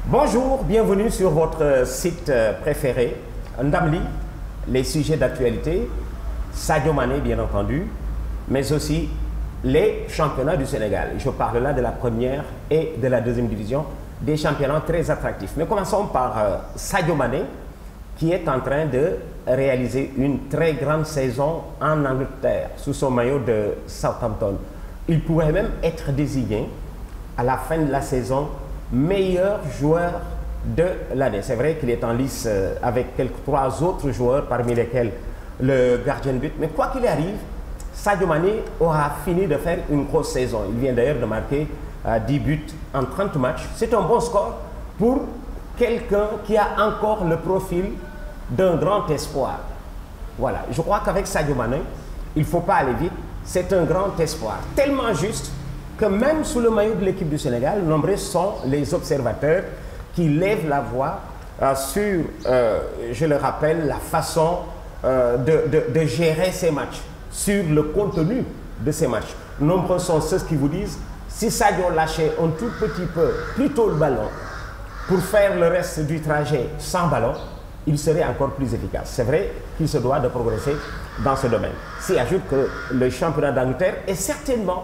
Bonjour, bienvenue sur votre site préféré, Ndamli, les sujets d'actualité, Sadio Mané bien entendu, mais aussi les championnats du Sénégal. Je parle là de la première et de la deuxième division, des championnats très attractifs. Mais commençons par Sadio Mané, qui est en train de réaliser une très grande saison en Angleterre, sous son maillot de Southampton. Il pourrait même être désigné à la fin de la saison meilleur joueur de l'année. C'est vrai qu'il est en lice avec trois autres joueurs, parmi lesquels le gardien de but. Mais quoi qu'il arrive, Sadio Mané aura fini de faire une grosse saison. Il vient d'ailleurs de marquer 10 buts en 30 matchs. C'est un bon score pour quelqu'un qui a encore le profil d'un grand espoir. Voilà, je crois qu'avec Sadio Mané, il ne faut pas aller vite. C'est un grand espoir, tellement juste que même sous le maillot de l'équipe du Sénégal, nombreux sont les observateurs qui lèvent la voix sur, je le rappelle, la façon de gérer ces matchs, sur le contenu de ces matchs. Nombreux sont ceux qui vous disent, si Sadio lâchait un tout petit peu plus tôt le ballon pour faire le reste du trajet sans ballon, il serait encore plus efficace. C'est vrai qu'il se doit de progresser dans ce domaine. S'y ajoute que le championnat d'Angleterre est certainement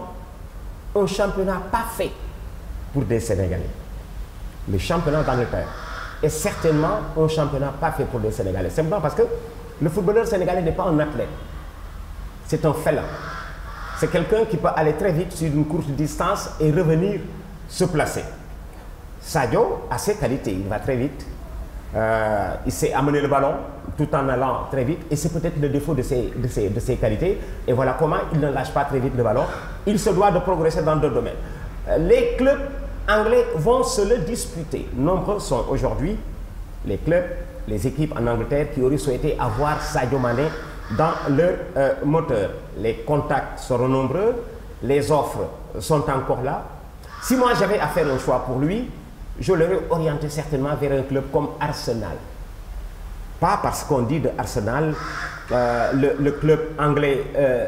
un championnat pas fait pour des Sénégalais. Le championnat d'Angleterre est certainement un championnat pas fait pour des Sénégalais. Simplement parce que le footballeur sénégalais n'est pas un athlète. C'est un félin. C'est quelqu'un qui peut aller très vite sur une courte distance et revenir se placer. Sadio a ses qualités, il va très vite. Il sait amener le ballon tout en allant très vite et c'est peut-être le défaut de ses qualités. Et voilà comment il ne lâche pas très vite le ballon. Il se doit de progresser dans d'autres domaines. Les clubs anglais vont se le disputer. Nombreux sont aujourd'hui les clubs, les équipes en Angleterre qui auraient souhaité avoir Sadio Mané dans leur moteur. Les contacts seront nombreux, les offres sont encore là. Si moi j'avais à faire un choix pour lui, je l'aurais orienté certainement vers un club comme Arsenal. Pas parce qu'on dit de Arsenal le club anglais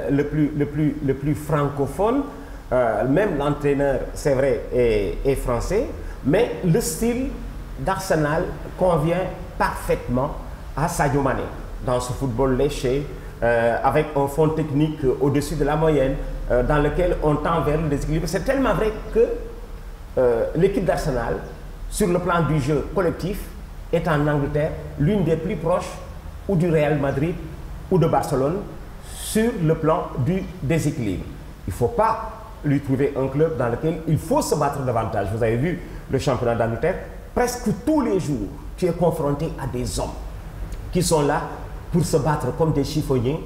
le plus francophone, même l'entraîneur, c'est vrai, est français, mais le style d'Arsenal convient parfaitement à Sadio Mané. Dans ce football léché, avec un fond technique au-dessus de la moyenne, dans lequel on tend vers le déséquilibre. C'est tellement vrai que l'équipe d'Arsenal, sur le plan du jeu collectif, est en Angleterre l'une des plus proches ou du Real Madrid ou de Barcelone sur le plan du déséquilibre. Il ne faut pas lui trouver un club dans lequel il faut se battre davantage. Vous avez vu le championnat d'Angleterre, presque tous les jours, tu es confronté à des hommes qui sont là pour se battre comme des chiffonniers.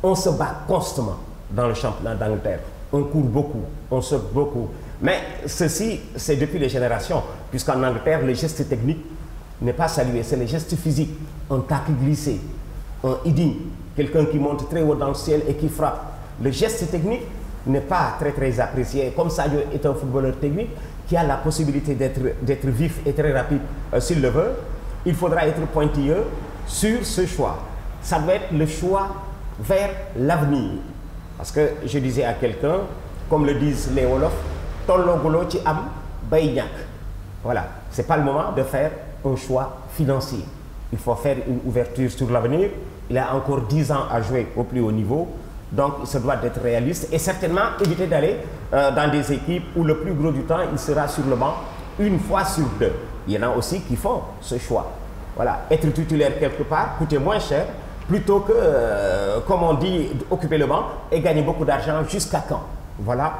On se bat constamment dans le championnat d'Angleterre. On court beaucoup, on saute beaucoup. Mais ceci, c'est depuis les générations, puisqu'en Angleterre, le geste technique n'est pas salué, c'est le geste physique. Un tacle glissé, un heading, quelqu'un qui monte très haut dans le ciel et qui frappe. Le geste technique n'est pas très apprécié. Comme Sadio est un footballeur technique qui a la possibilité d'être vif et très rapide s'il le veut, il faudra être pointilleux sur ce choix. Ça doit être le choix vers l'avenir. Parce que je disais à quelqu'un, comme le disent les Wolofs, Tologolo ci am bay ñak. Voilà, c'est pas le moment de faire un choix financier. Il faut faire une ouverture sur l'avenir. Il a encore 10 ans à jouer au plus haut niveau. Donc, il se doit d'être réaliste et certainement éviter d'aller dans des équipes où le plus gros du temps, il sera sur le banc une fois sur deux. Il y en a aussi qui font ce choix. Voilà, être titulaire quelque part coûter moins cher plutôt que, comme on dit, occuper le banc et gagner beaucoup d'argent jusqu'à quand? Voilà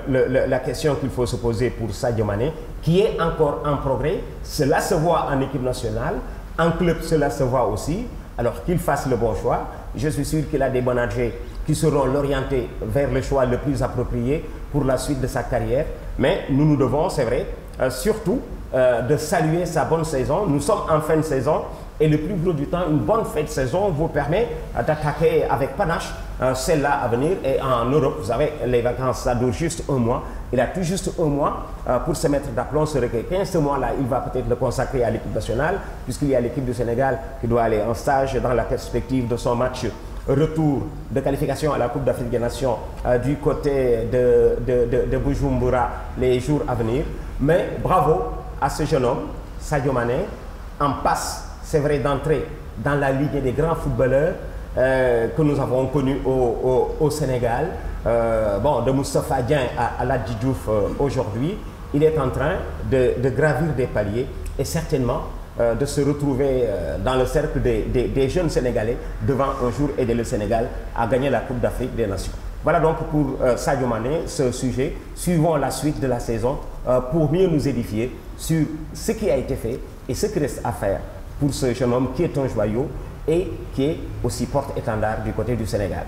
la question qu'il faut se poser pour Sadio Mané, qui est encore en progrès. Cela se voit en équipe nationale, en club cela se voit aussi. Alors qu'il fasse le bon choix. Je suis sûr qu'il a des managers qui seront l'orienter vers le choix le plus approprié pour la suite de sa carrière. Mais nous devons, c'est vrai, surtout de saluer sa bonne saison. Nous sommes en fin de saison et le plus gros du temps, une bonne fin de saison vous permet d'attaquer avec panache celle-là à venir. Et en Europe, vous savez, les vacances, ça dure juste un mois. Il a tout juste un mois pour se mettre d'aplomb sur le requin. Ce mois-là, il va peut-être le consacrer à l'équipe nationale, puisqu'il y a l'équipe du Sénégal qui doit aller en stage dans la perspective de son match retour de qualification à la Coupe d'Afrique des Nations du côté de Bujumbura les jours à venir. Mais bravo à ce jeune homme Sadio Mané, en passe, c'est vrai, d'entrer dans la lignée des grands footballeurs que nous avons connus au Sénégal. Bon, de Moustapha Dieng à Ladji Diouf aujourd'hui, il est en train de gravir des paliers et certainement de se retrouver dans le cercle des jeunes Sénégalais devant un jour aider le Sénégal à gagner la Coupe d'Afrique des Nations. Voilà donc pour Sadio Mané, ce sujet. Suivons la suite de la saison pour mieux nous édifier sur ce qui a été fait et ce qui reste à faire pour ce jeune homme qui est un joyau et qui est aussi porte-étendard du côté du Sénégal.